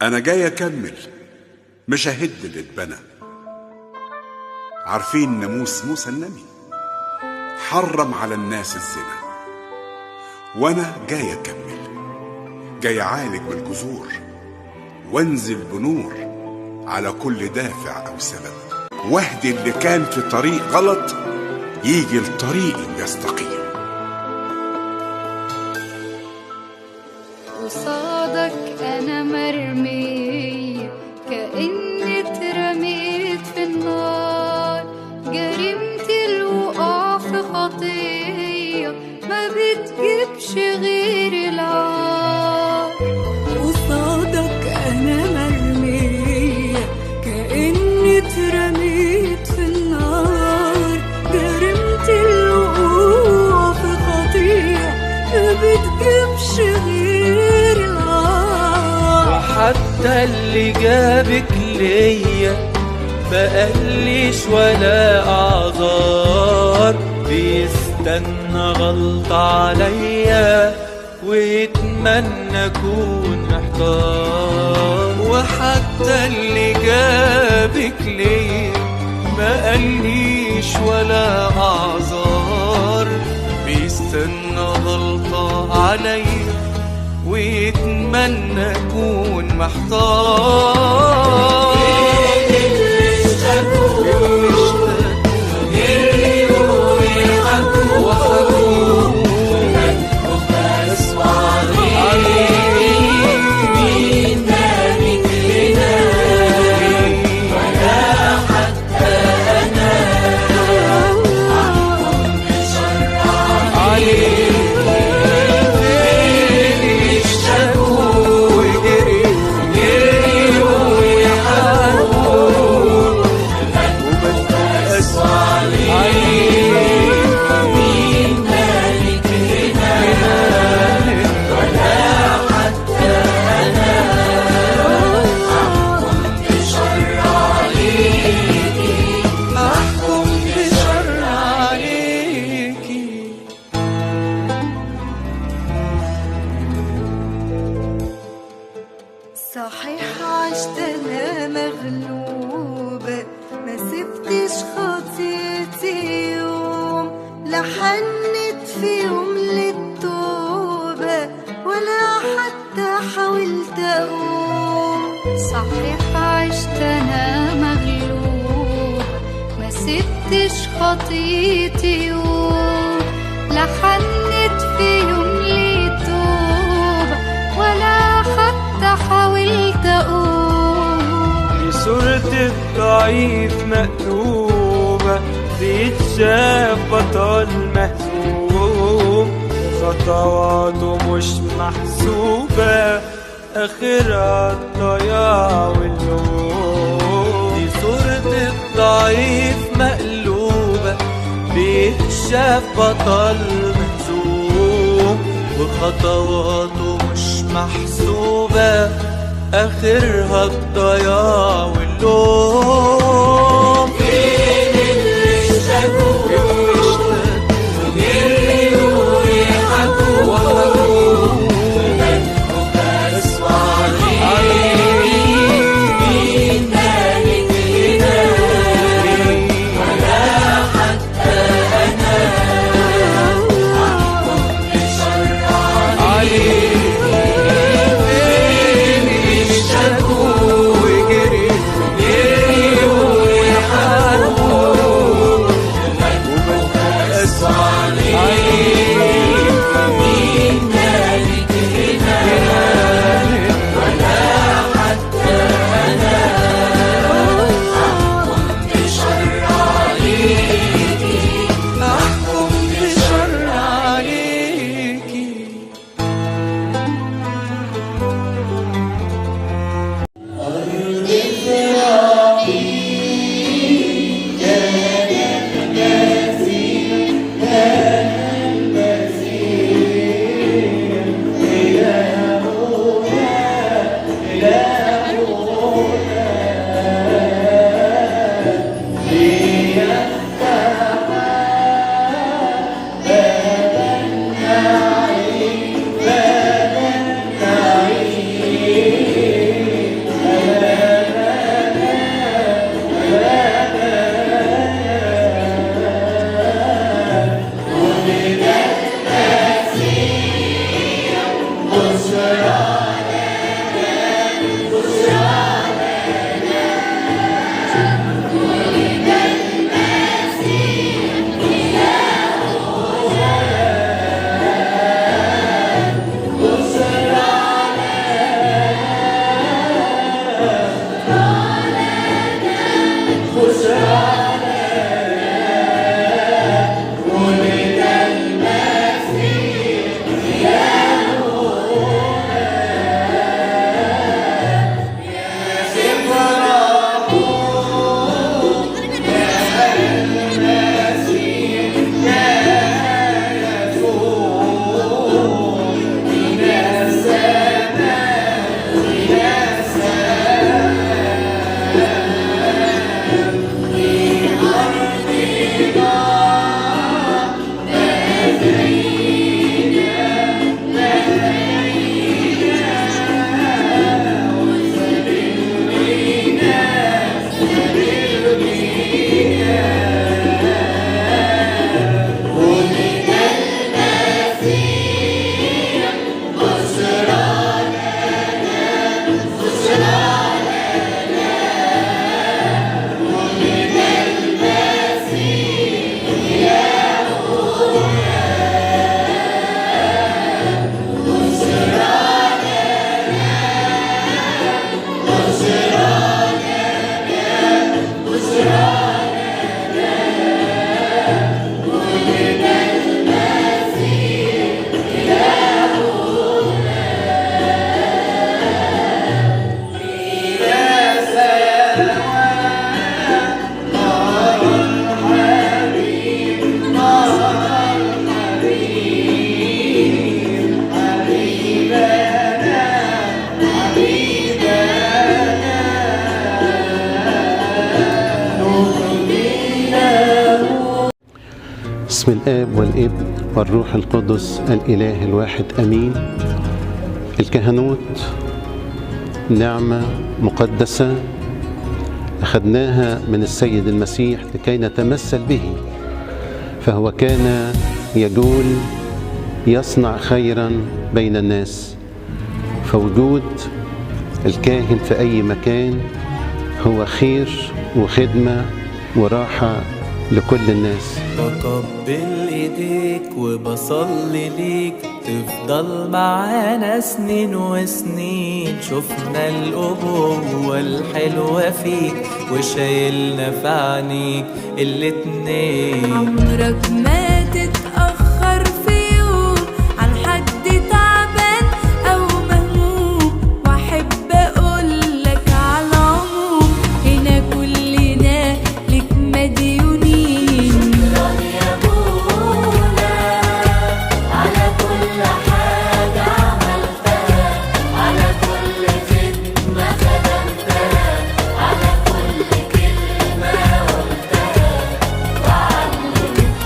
أنا جاي أكمل، مش أهد اللي اتبنى. عارفين ناموس موسى النبي حرم على الناس الزنا، وأنا جاي أكمل، جاي أعالج بالجذور وانزل بنور على كل دافع أو سبب، واهدي اللي كان في طريق غلط يجي لطريق يستقيم. قصادك أنا مرمية كأني اترميت في النار، جريمتي الوقوع في خطية ما بتجيبش غير العار. قصادك أنا مرمية كأني اترميت في النار، جريمتي الوقوع في خطية ما بتجيبش غير العار. وحتى اللي جابك ليا بقاليش ولا اعذار، بيستنى غلطة عليا ويتمنى اكون محتار. وحتى اللي جابك ليا بقاليش ولا اعذار، بيستنى غلطة عليا ويتمنى اكون محتار. صحيح عشت أنا مغلوبة، ما سبتش خطيتي يوم، لا حنت في يوم للتوبة ولا حتى حاولت أقوم. صحيح عشت أنا مغلوب، ما سبتش خطيتي يوم، لا حنت في يوم للتوبة ولا حتى حاولت أقوم. دي صورة الضعيف مقلوبة، بيتشاف بطل مهزوم، خطواته مش محسوبة آخرها الضياع واللوم. دي صورة الضعيف مقلوبة، بيتشاف بطل مهزوم، وخطواته مش محسوبة آخرها الضياع واللوم. فين اللي اشتكوا وجريوا ويحكوا وحكوا وبكوا بأسوأ عليه. مين مالك هنا ولا حتى أنا أحكم بشر عليه. فين اللي اشتكوا وجريوا باسم الآب والابن والروح القدس الإله الواحد أمين. الكهنوت نعمة مقدسة أخذناها من السيد المسيح لكي نتمثل به، فهو كان يجول يصنع خيرا بين الناس، فوجود الكاهن في أي مكان هو خير وخدمة وراحة لكل الناس. بقبل ايديك وبصلي ليك تفضل معانا سنين وسنين. شفنا الأبوة الحلوة فيك وشايلنا في عينيك الاتنين. عمرك ما تتأخر في يوم عن حد تعبان أو مهموم، وأحب أقولك على العموم هنا كلنا لك مديونين. شكرا يا أبونا على كل حاجة عملتها، على كل خدمة خدمتها، على كل كلمة قلتها وعلمتنا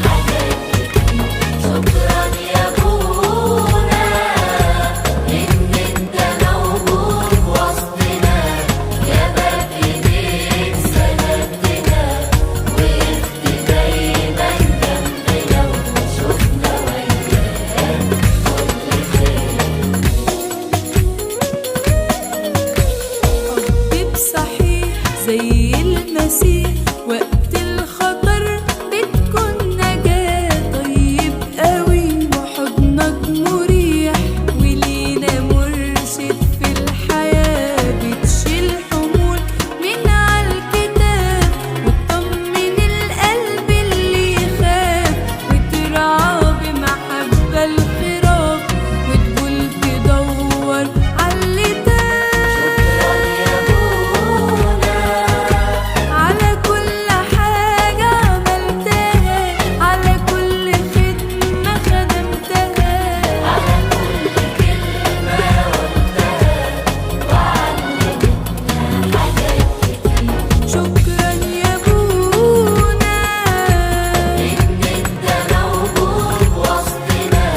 حاجات كتير. شكرا يا أبونا إن أنت موجود وسطنا، يا باب إيديك سندتنا، وقفت دايما جنبنا وشوفنا وياك كل خير. حبيب صحيح زي المسيح، وقت الخطر بتكون نجاة. طيب قوي وحضنك مريح، ولينا مرشد في الحياة. بتشيل حمول من عالكتاب وتطمن القلب اللي يخاف، وترعاه بمحبة الخراف، وتقول تدور عاللي تاه. شكرا يا أبونا على كل حاجة عملتها، على كل خدمة خدمتها، على كل كلمة قلتها وعلمتنا حاجات كتير. شكرا يا أبونا إن أنت موجود وسطنا،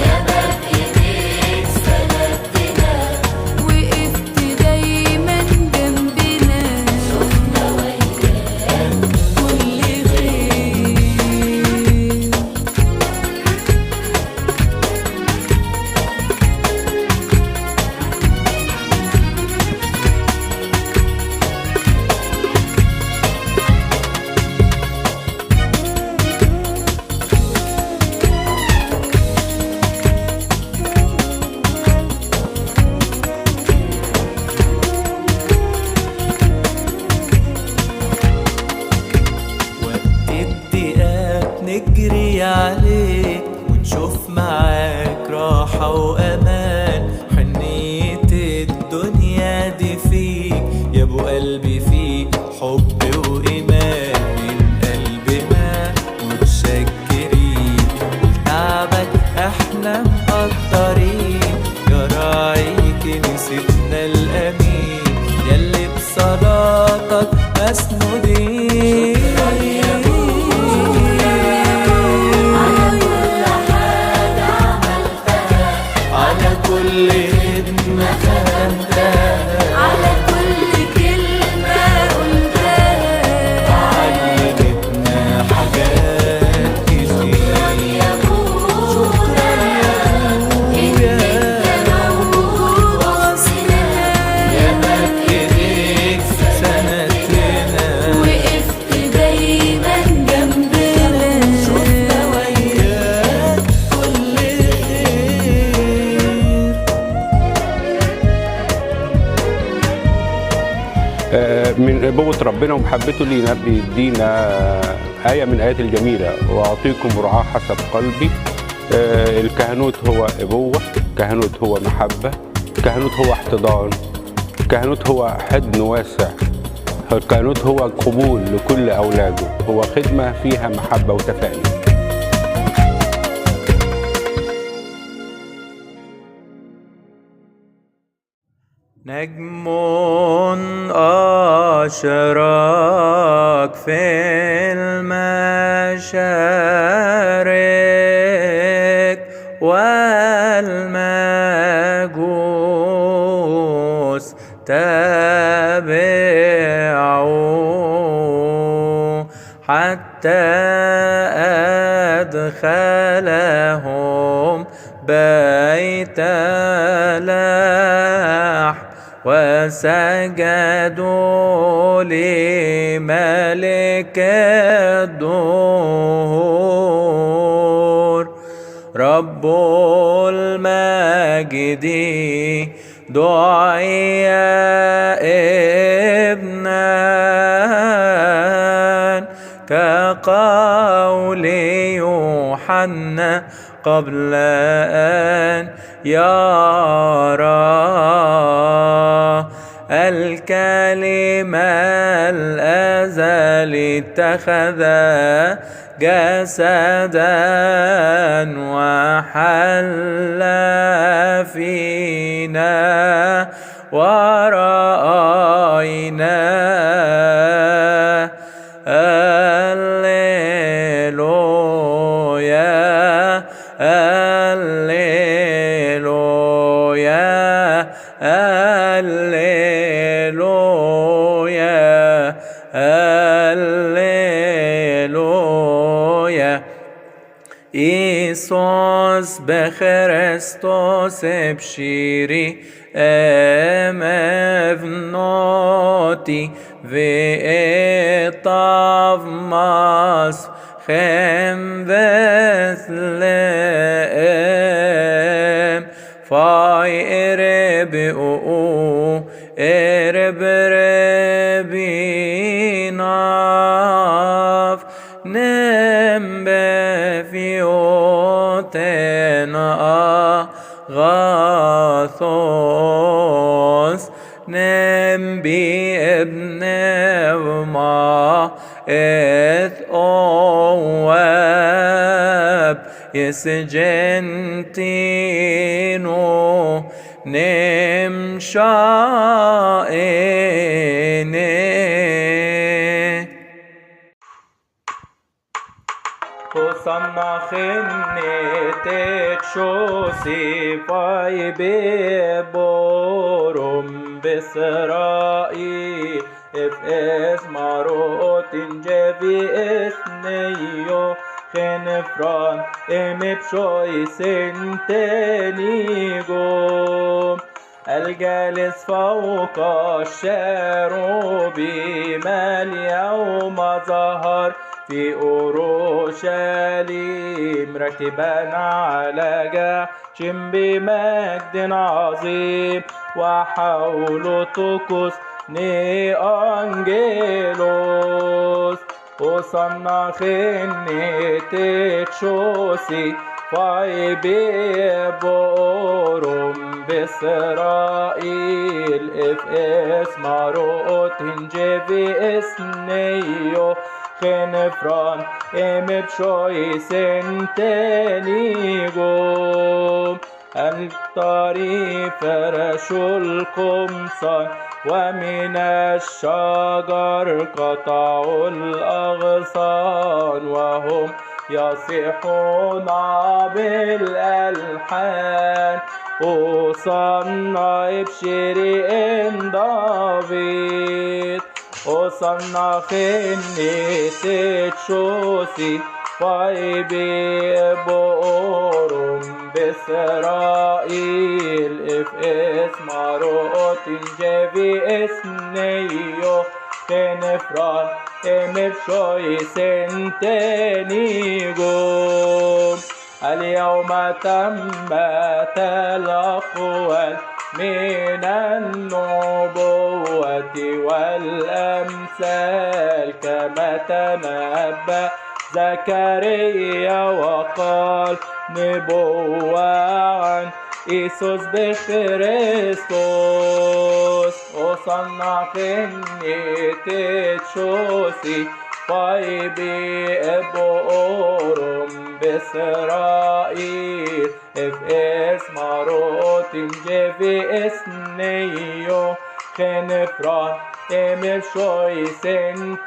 يا باب إيديك سندتنا، وقفت دايما جنبنا، شوفنا وياك كل خير. وقت الضيقات نجري عليك ونشوف معاك راحة وأمان. حنية الدنيا دي فيك يا أبو قلبي، فيك حب وإيمان. من قلبنا متشكرين لتعبك، احنا مقدرين. يا راعي كنيستنا الأمين، يلي بصلاتك مسنودين. على كل خدمة خدمتها، على كل كلمة قلتها علمتنا حاجات كتير. يا أبونا إن أنت موجود وسطنا، يا باب إيديك سندتنا، وقفت دايما جنبنا، شوفنا وياك كل خير. من أبوة ربنا ومحبته لينا بيدينا آية من آيات الجميلة: وأعطيكم رعاة حسب قلبي. الكهنوت هو أبوة، الكهنوت هو محبة، الكهنوت هو احتضان، الكهنوت هو حضن واسع، الكهنوت هو قبول لكل أولاده، هو خدمة فيها محبة وتفاني. نجم أشرق في المشارق تبعوا حتى أدخلهم بيت لحم وسجدوا لملك الدهور رب المجد دعي ابنا كقول يوحنا قبل أن يرى الكلمة الأزلي اتخذ جسدا وحل فينا ورأينا هللويا هللويا هللويا هللويا إيسوس بخريستوس بشيري أمفنوتي وإطاف ماس خم بثلم فاي إربئو إرب ربيناف نمبه فيوتنا غاثوس نمبي ابن وما إث أواب يسجنتينو نمشائني Hosanna خنتك شوسي فاي ببورم بسرائي اف اسماروت جبي اسنيو خنفران امبشوي سنتنيغو الجالس فوق الشروب ما اليوم ظهر في أورشليم راكبا على جحش بمجد عظيم وحوله طقوس أنجيلوس وصنع خنتك شوسي فاي بيبورم بإسرائيل اف اسماروت هنجبي اسنيو خنفران امبشوي سنتنيغو الطريق فرش القمصان ومن الشجر قطعوا الأغصان وهم يصيحون بالألحان وصنع بشيري إن دافيد وصنع خنتك شوسي فاي ببورم بإسرائيل اف اسماروت جبي اسنيو خنفران امبشوي سنتنيغو اليوم تمت الأقوال من النبوة والأمثال كما تنبأ زكريا وقال نبوة عن إيسوس بخريستوس وصنع خنتك شوسي فاي بأبورم بإسرائيل اف اسماروت جبي اسنيو خنفران امبشوي سنتنيغو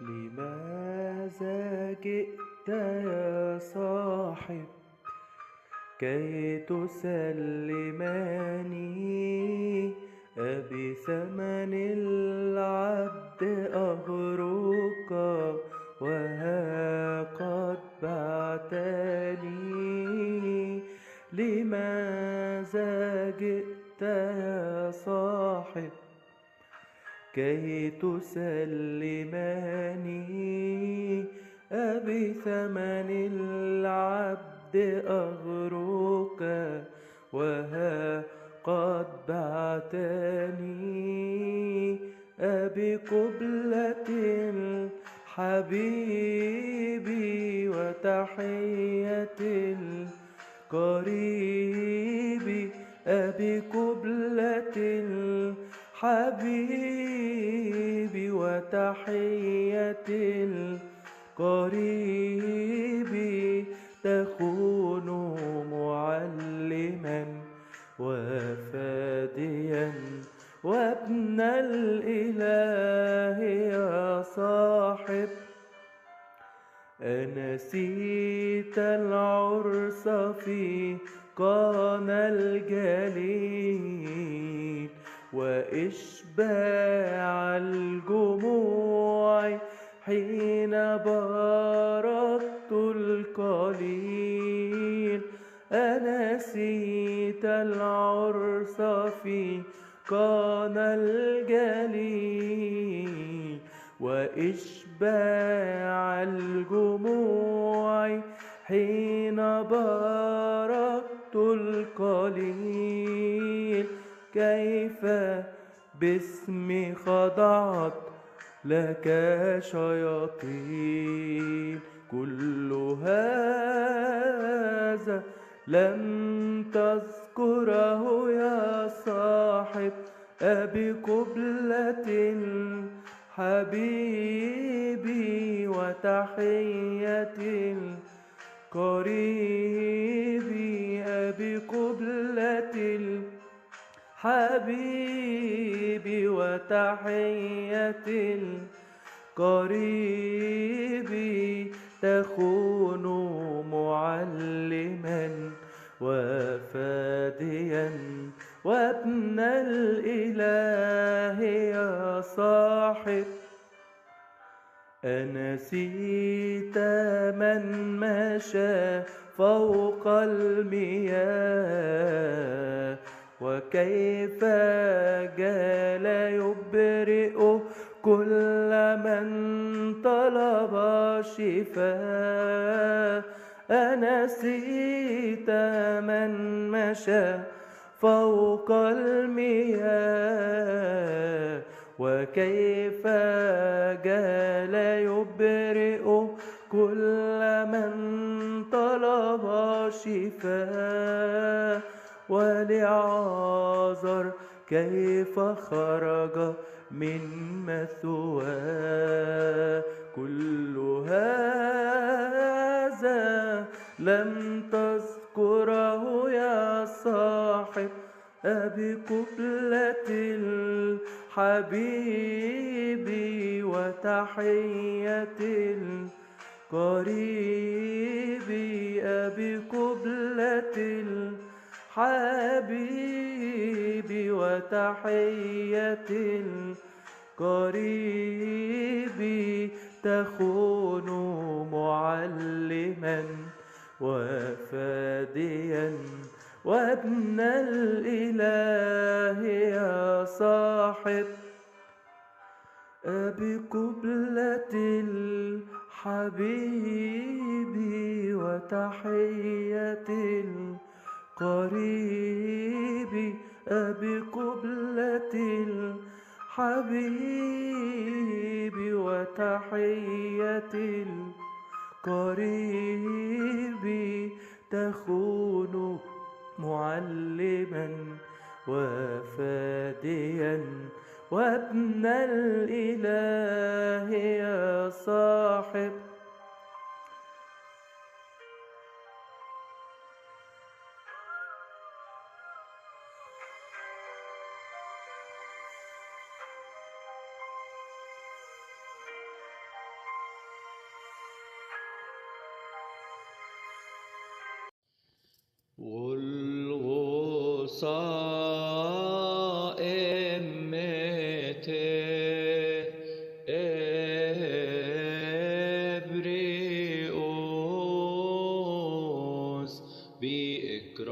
لماذا جئت يا صاحب كي تسلمني بثمن العبد أغرك وها قد بعتني لماذا جئت يا صاحب كي تسلمني بثمن العبد أغرك وها قد بعتني بقبلة الحبيب وتحية القريب بقبلة الحبيب وتحية القريب تخون معلما وفاديا وابن الإله يا صاحب أنسيت العرس في قانا الجليل وإشباع الجموع حين باركت القليل أنسيت العرس في قانا الجليل وإشباع الجموع حين باركت القليل كيف باسمي خضعت لك شياطين كل هذا لم تذكره يا صاحب بقبلة حبيبي وتحية القريب بقبلة الحبيب وتحية القريب تخون معلما وفاديا وابن الإله يا صاحب أنسيت من مشى فوق المياه وكيف جال يبرئ كل من طلب شفاء أنسيت من مشى فوق المياه وكيف جال يبرئ كل من طلب شفاء ولعازر كيف خرج من مثواه كل هذا لم تذكره يا صاحب بقبلة الحبيب وتحية القريب بقبلة الحبيب وتحية القريب تخون معلما وفاديا وابن الإله يا صاحب بقبلة الحبيب وتحية القريب بقبلة الحبيب وتحية القريب تخون معلما وفاديا وابن الإله يا صاحب والغصاء امتى ابريوس بإكرانيون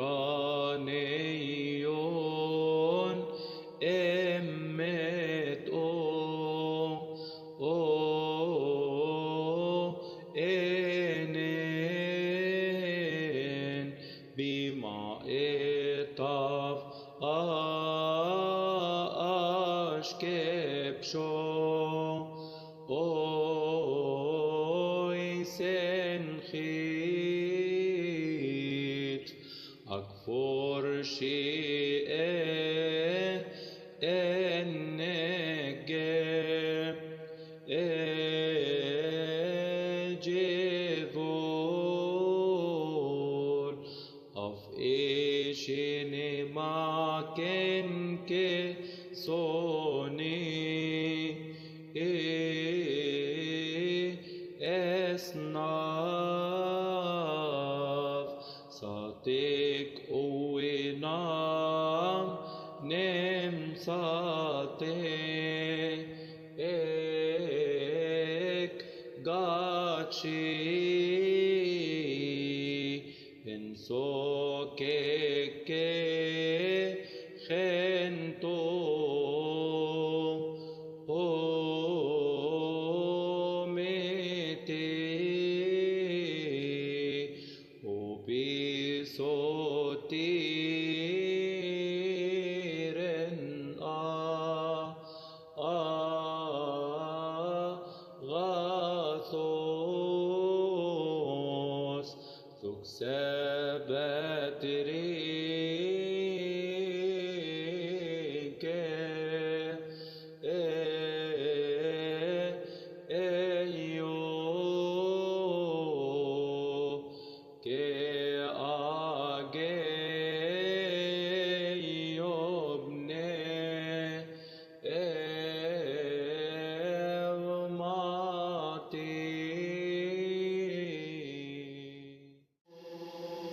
امت انين بما اتاف اشكبشو سنخيت أكفر شيء النجم جيفول أف إيشيني ماكن كسوني اسناف صاتك وينام نم صاتك قاتشي انسوكك خنتو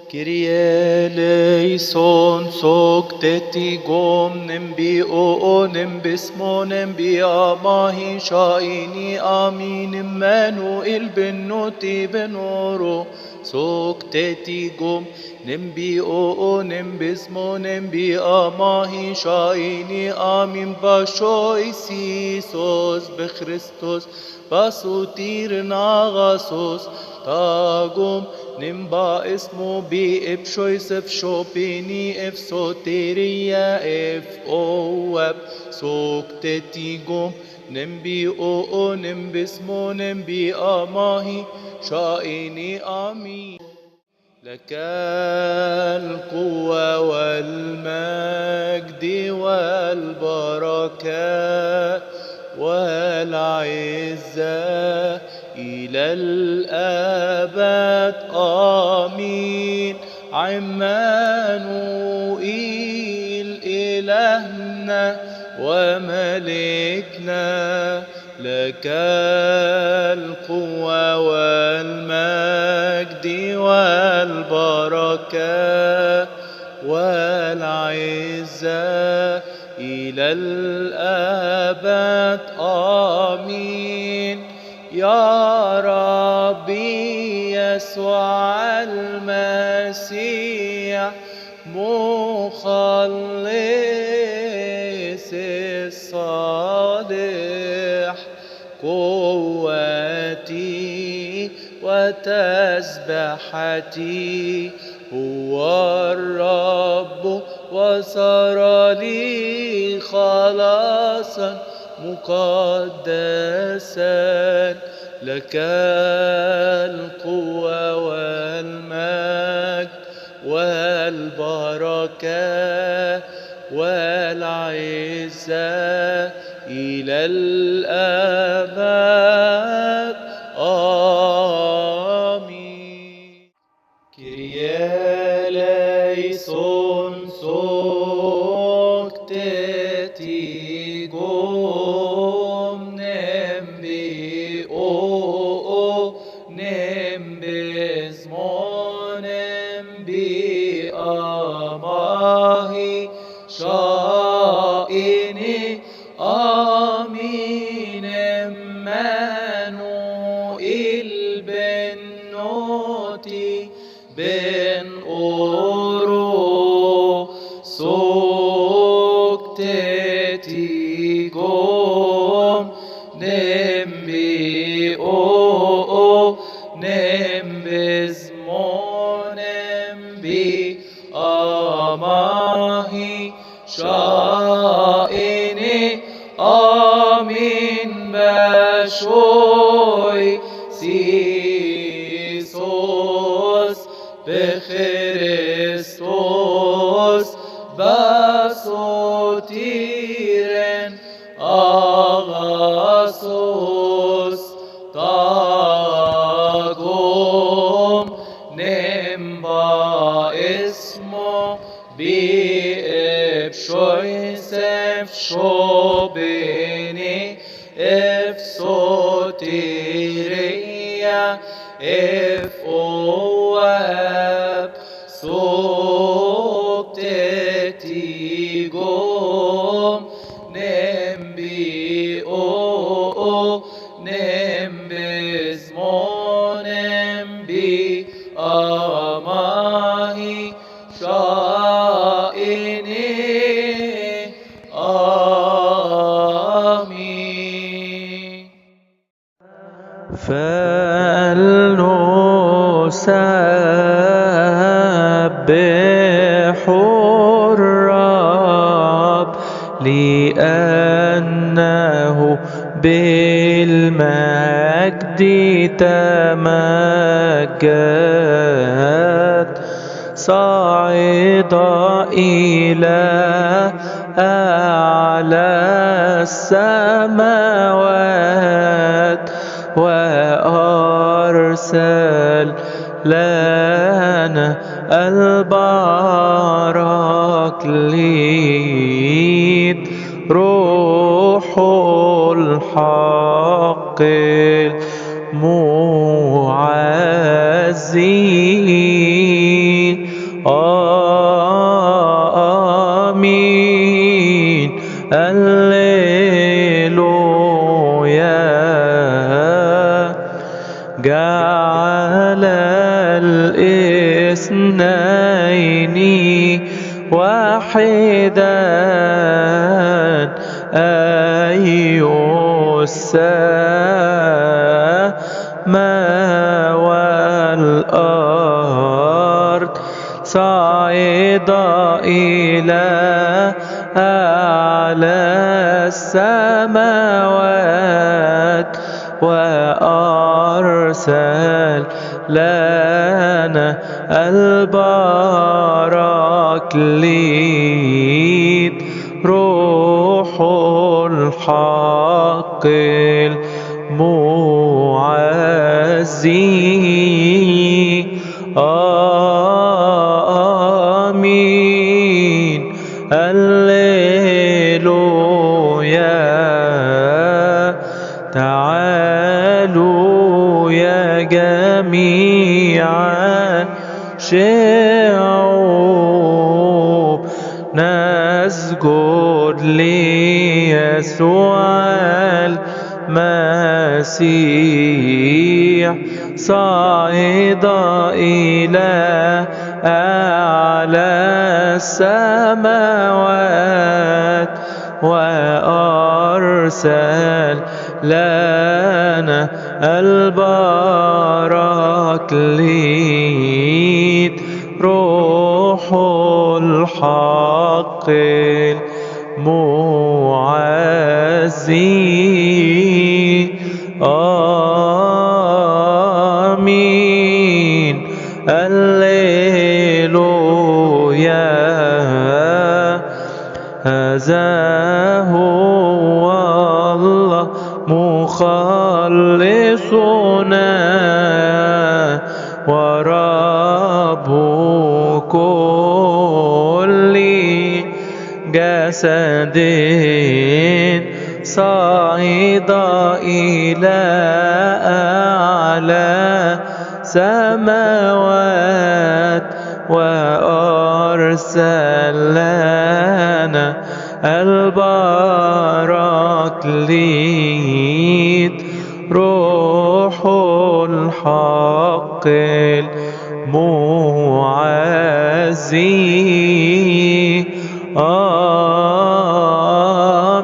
Kyrie eleison sokteti gom nembi o nembismo nembi amahi shaini amin Emmanuel benoti benoro sokteti gom nembi o nembismo nembi amahi shaini amin bashoy sisos bechristos basutir nagasos tagum نمبا اسمو بي ابشويس افشو بيني اف سوتيريا اف او اب سوكتتيغوم نمبي او نمبي اسمو نمبي اماهي شائني امين لك القوة والمجد والبركات والعزة إلى الأبد آمين عمانوئيل إلهنا وملكنا لك القوة والمجد والبركة والعزة إلى الأبد آمين يا ربي يسوع المسيح مخلص الصالح قوتي وتسبحتي هو الرب وصار لي خلاصا مقدسا لك القوة والمجد والبركة والعزة إلى الأبد آمين كريا ليسون سوكتتي قوم نمبي او نمبي زمون نمبي بنوتي بن أورو سوكتتي قوم نمبي أو نمبي زمون نمبي أماهي شائني آمين بشوي سيسوس بخريستوس بسوتيرن أغاسوس تاغوم نمبا اسمو بإبشوي سفشو بيني إفسوتيريا إفواب سوكتتي قوم نمبي أو نمبي زمو نمبي أماهي شائني آمين فلنسبح الرب لأنه بالمجد تمجد صعد إلى أعلى السماوات وأرسل لنا البراكليت روح الحق المعزي آمين الليلويا جعل الاثنين واحدا أي السماء والأرض صعد إلى أعلى السماوات وأرسل لنا البراكليت روح الحق المعزي آمين الليلويا تعالوا يا جميعا شعوب نسجد ليسوع المسيح صعد إلى أعلى السماوات وأرسل لنا البراكليت روح الحق المعزي آمين الليلويا هذا هو الله مخلصنا ورب كل جسد صعد إلى أعلى سماوات وأرسل لنا البراكليت روح الحق الحق المعزي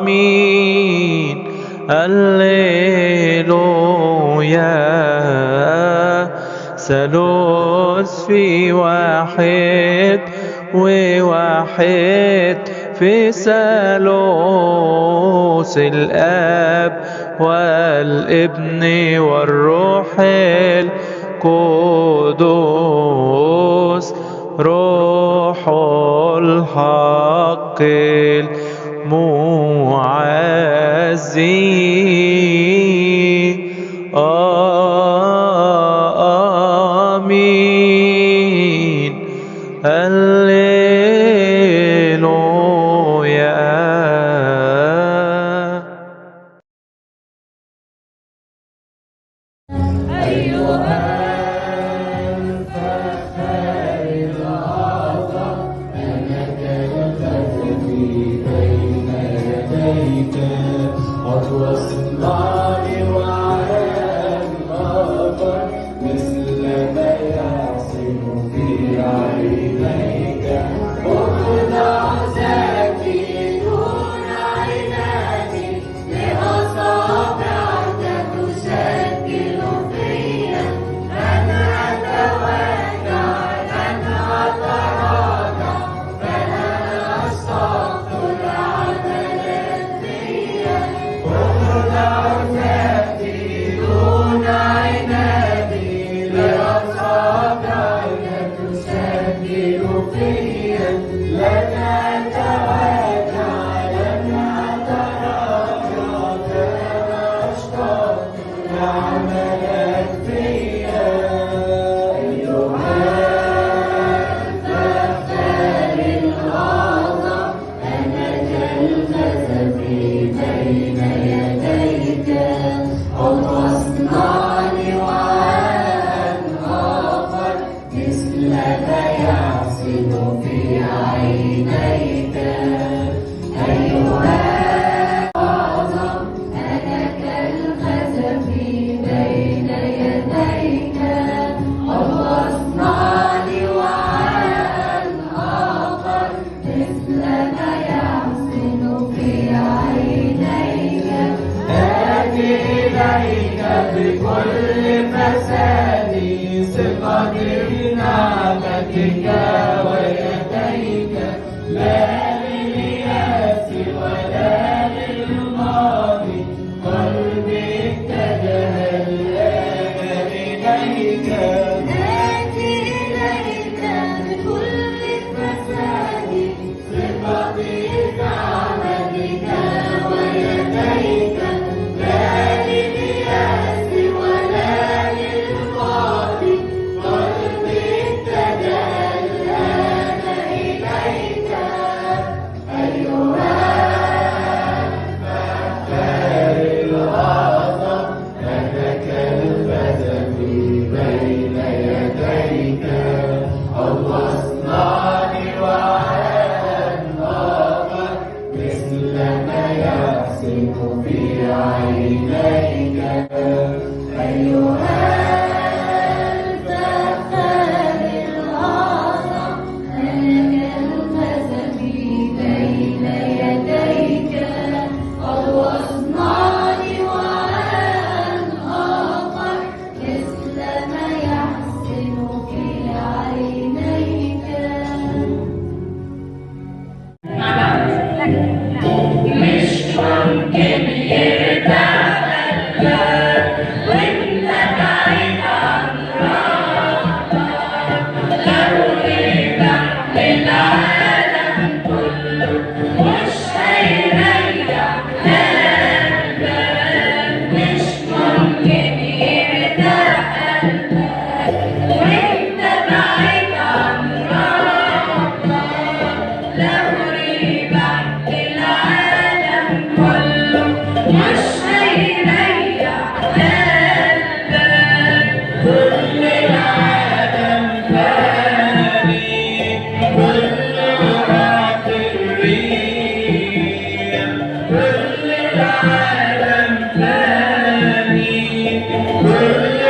آمين. هللويا. ثالوث في واحد وواحد في ثالوث الآب والابن والروح القدس روح الحق المعزي آمين. هللويا. كل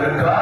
في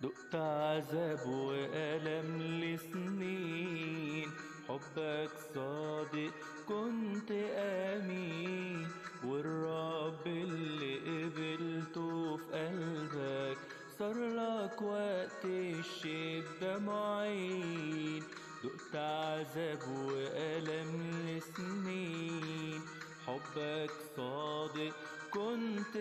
دقت عذاب وألم لسنين، حبك صادق كنت أمين، والرب اللي قبلته في قلبك صار لك وقت الشدة معين. دقت عذاب وألم لسنين، حبك صادق كنت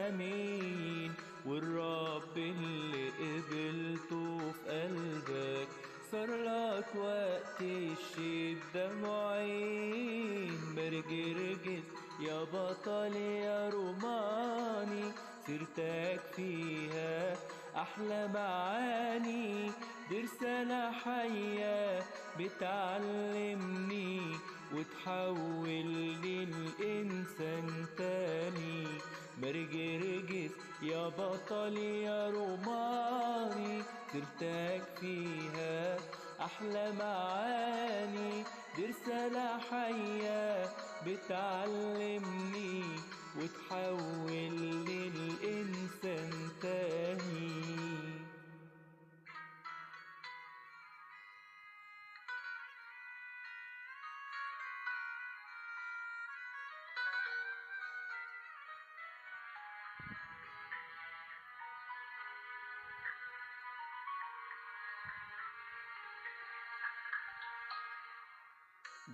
أمين، والرب اللي قبلته في قلبك صار لك وقت الشدة معين. برجرجس يا بطل يا روماني، سيرتك فيها أحلى معاني، دي رسالة حية بتعلمني وتحولني لإنسان تاني. برجرجس يا بطل يا روماني، سيرتك فيها أحلى معاني، دي رسالة حية بتعلمني وتحولني لإنسان تاني.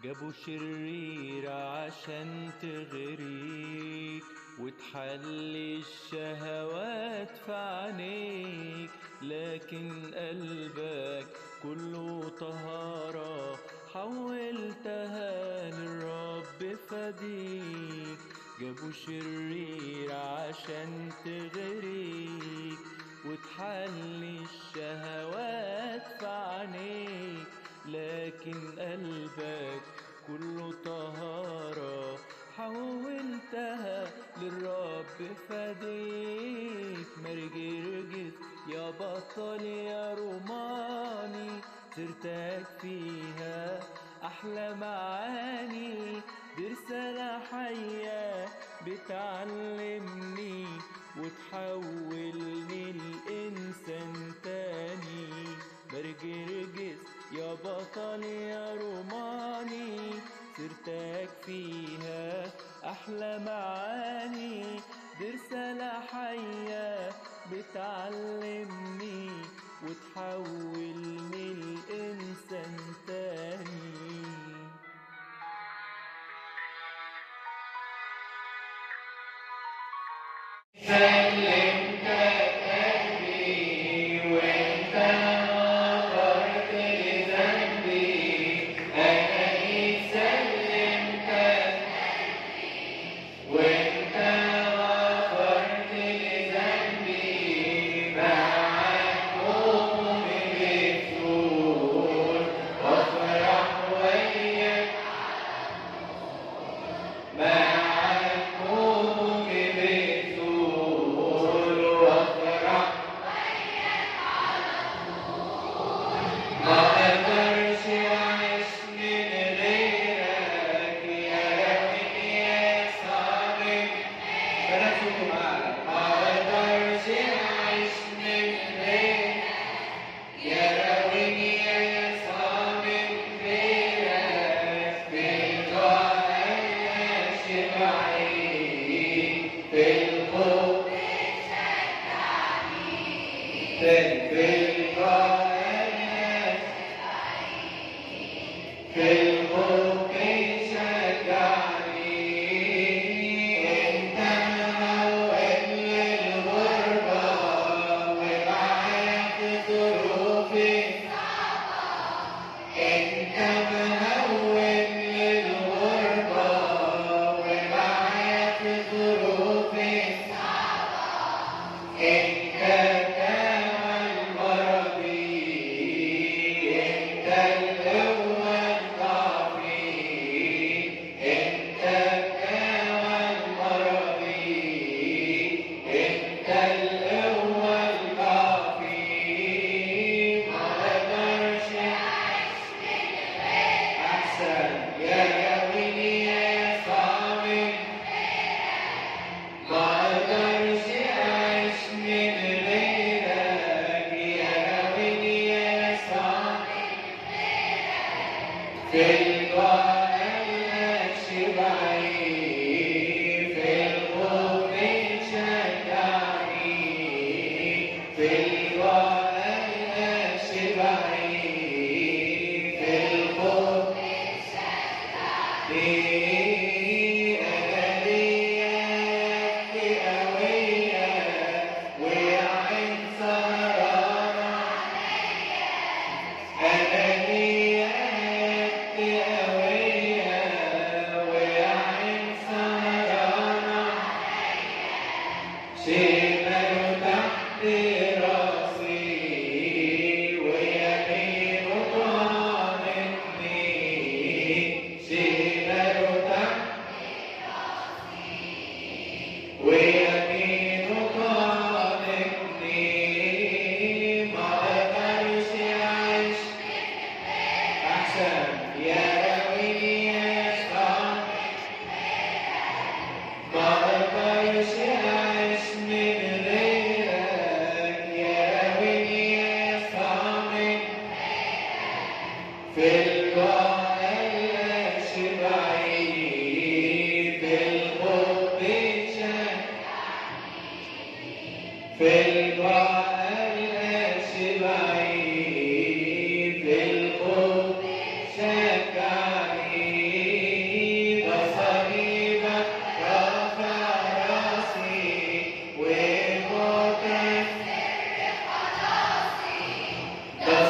جابوا شرير عشان تغريك وتحلي الشهوات في عينيك، لكن قلبك كله طهارة حولتها للرب فديك. جابوا شرير عشان تغريك وتحلي الشهوات في عينيك، لكن قلبك كله طهارة حولتها للرب فديك. مرجرجس يا بطل يا روماني، سيرتك فيها أحلى معاني، دي رسالة حية بتعلمني وتحولني لإنسان تاني. برجرجس يا بطل يا روماني، سيرتك فيها أحلى معاني، دي رسالة حية تعلمني وتحولني لإنسان تاني.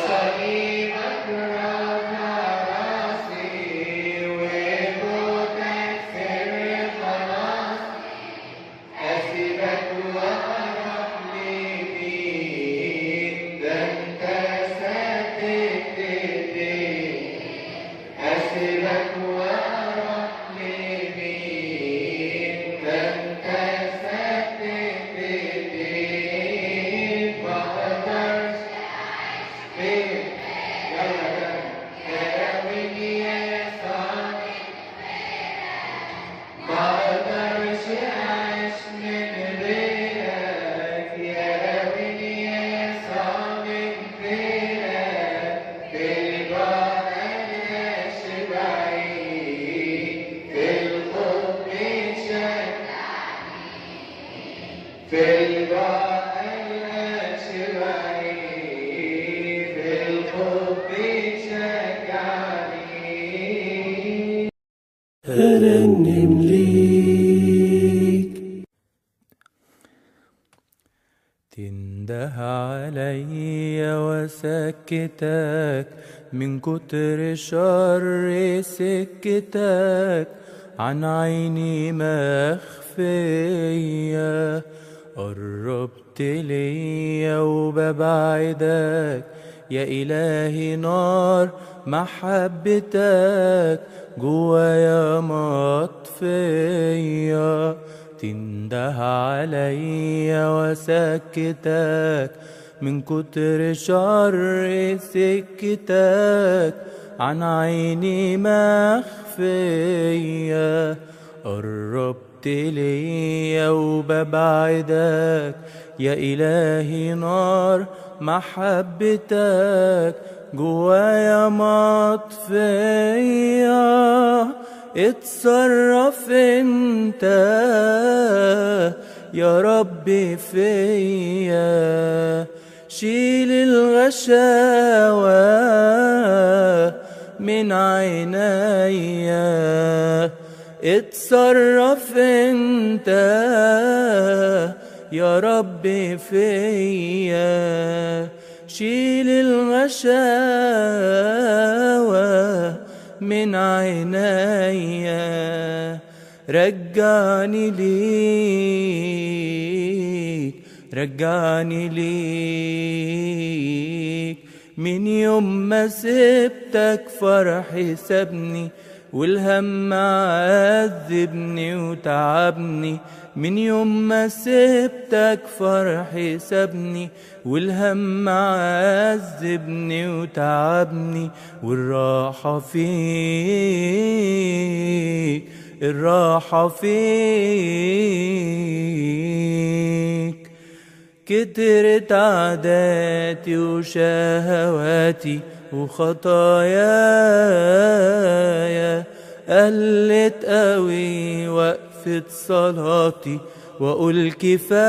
صليبك رفع أرنم ليك. تنده عليا وسكتك من كتر شر سكتك، عن عيني مخفية قربت ليا وببعدك، يا إلهي نار محبتك جوايا مطفية. تنده عليا وسكتك من كتر شر سكتك، عن عيني مخفية قربت ليا وببعدك، يا إلهي نار محبتك جوايا مطفية. اتصرف انت يا ربي فيا، شيل الغشاوة من عينيا. اتصرف انت يا ربي فيا، شيل الغشاوة من عينيا. رجعني ليك رجعني ليك، من يوم ما سبتك فرحي سابني والهم عذبني وتعبني. من يوم ما سبتك فرحي سابني والهم عذبني وتعبني. والراحة فيك الراحة فيك، كترت عاداتي وشهواتي وخطاياي، قلت قوي وقفت صلاتي وأقول كفاية.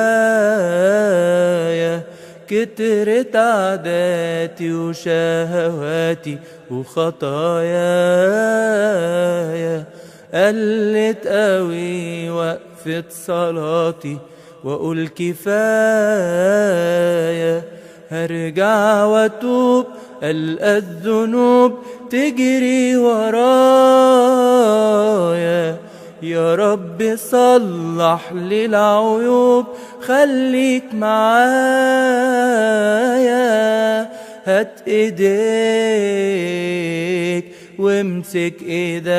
كترت عاداتي وشهواتي وخطاياي، قلت قوي وقفت صلاتي وأقول كفاية. هرجع واتوب ألقى الذنوب تجري ورايا، يا رب صلح لي العيوب خليك معايا. هات ايديك وامسك ايديا،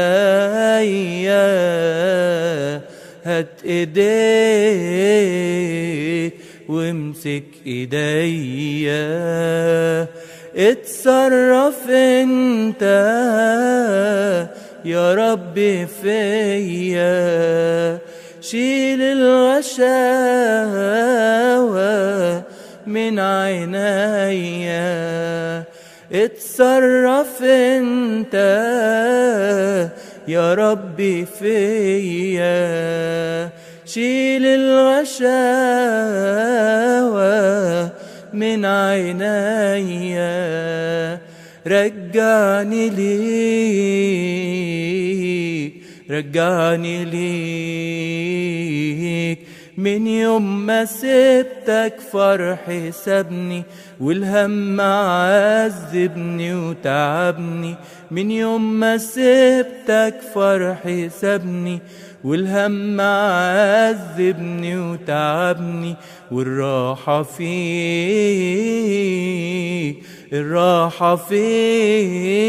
هات ايديك وامسك ايديا. اتصرف انت يا ربي فيا، شيل الغشاوة من عينيا. اتصرف انت يا ربي فيا، شيل الغشاوة من عينيا. رجعني ليك رجعني ليك، من يوم ما سبتك فرحي سابني والهم عذبني وتعبني. من يوم ما سبتك فرحي سابني والهم عذبني وتعبني. والراحة فيك الراحة فيك.